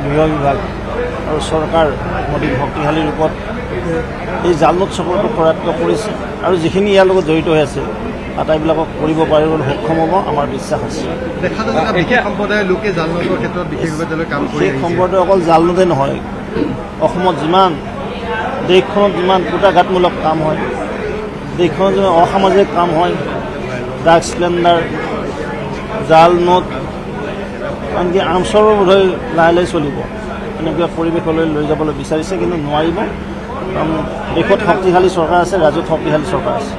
গৃহ বিভাগ আৰু চৰকাৰ অধিক শক্তিশালী ৰূপত এই জাল নোট চক্ৰটো কৰায়ত্ব কৰিছে আৰু যিখিনি ইয়াৰ লগত জড়িত হৈ আছে আটাইবিলাকক কৰিব পাৰিবলৈ সক্ষম হ'ব আমাৰ বিশ্বাস আছে। দেখা যায় যে বিশেষ সম্প্ৰদায়ৰ লোকে জাল নোটৰ ক্ষেত্ৰত বিশেষভাৱে তেওঁলোকে কাম কৰি সেই সম্প্ৰদায় অকল জাল নোটে নহয়, অসমত যিমান দেশখনত যিমান কুটাঘাতমূলক কাম হয়, দেশখনত যিমান অসামাজিক কাম হয়, ড্ৰাগছ স্প্লেণ্ডাৰ, জাল নোট, আনকি আৰ্মছৰো বোধহয় লাহে লাহে চলিব, এনেকুৱা পৰিৱেশলৈ লৈ যাবলৈ বিচাৰিছে, কিন্তু নোৱাৰিব। কাৰণ দেশত শক্তিশালী চৰকাৰ আছে, ৰাজ্যত শক্তিশালী চৰকাৰ আছে।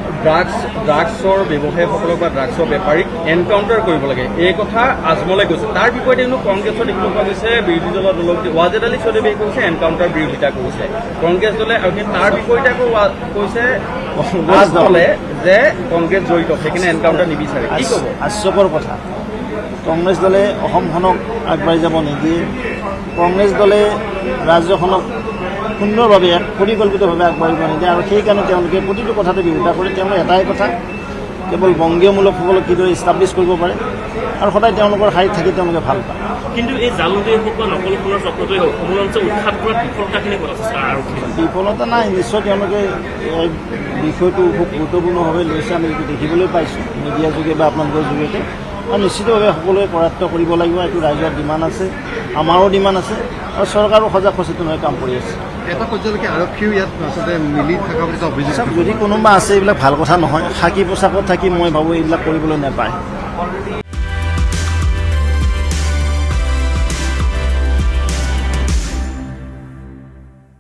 ড্ৰাগছৰ ব্যৱসায়ীসকলক বা ড্ৰাগছৰ বেপাৰীক এনকাউণ্টাৰ কৰিব লাগে, এই কথা আজমলে কৈছে। তাৰ বিপৰীতে কিন্তু কংগ্ৰেছৰ দেখিবলৈ পোৱা গৈছে বিৰোধী দলৰ ৱাজেদ আলী চৌধুৰীয়ে কৈছে এনকাউণ্টাৰ বিৰোধিতা কৰিছে কংগ্ৰেছ দলে, আৰু তাৰ বিপৰীতে আকৌ কৈছে আজমলে যে কংগ্ৰেছ জড়িত, সেইকাৰণে এনকাউণ্টাৰ নিবিচাৰে। কি ক'ব? হাস্যকৰ কথা। কংগ্ৰেছ দলে অসমখনক আগবাঢ়ি যাব নিদিয়ে। কংগ্ৰেছ দলে ৰাজ্যখনক সুন্দৰভাৱে পৰিকল্পিতভাৱে আগবাঢ়িব নিদিয়ে, আৰু সেইকাৰণে তেওঁলোকে প্ৰতিটো কথাতে বিৰোধিতা কৰে। তেওঁলোকে এটাই কথা, কেৱল বংগীয়মূলকসকলক কিদৰে ইষ্টাব্লিছ কৰিব পাৰে, আৰু সদায় তেওঁলোকৰ শাৰীত থাকি তেওঁলোকে ভাল পায়। কিন্তু এই জালুদেই হওক বা নকল সোণৰ চক্ৰটোৱেই হওক, সমুলঞ্চ উৎখাত কৰাত বিফলতাখিনি কৰা আছে আৰক্ষীয়ে। বিফলতা নাই, নিশ্চয় তেওঁলোকে এই বিষয়টো খুব গুৰুত্বপূৰ্ণভাৱে লৈছে, আমি দেখিবলৈ পাইছোঁ মিডিয়াৰ যোগে বা আপোনালোকৰ জৰিয়তে। আৰু নিশ্চিতভাৱে সকলোৱে কৰায়ত্ব কৰিব লাগিব, এইটো ৰাইজৰ ডিমাণ্ড আছে, আমাৰো ডিমাণ্ড আছে, আৰু চৰকাৰো সজাগ সচেতন হৈ কাম কৰি আছে। এটা পৰ্যায়লৈকে আৰক্ষীও ইয়াত আচলতে মিলি থকা বুলি এটা অভিযোগ। যদি কোনোবা আছে, এইবিলাক ভাল কথা নহয়। খাকী পোছাকত থাকি মই ভাবোঁ এইবিলাক কৰিবলৈ নাপায়।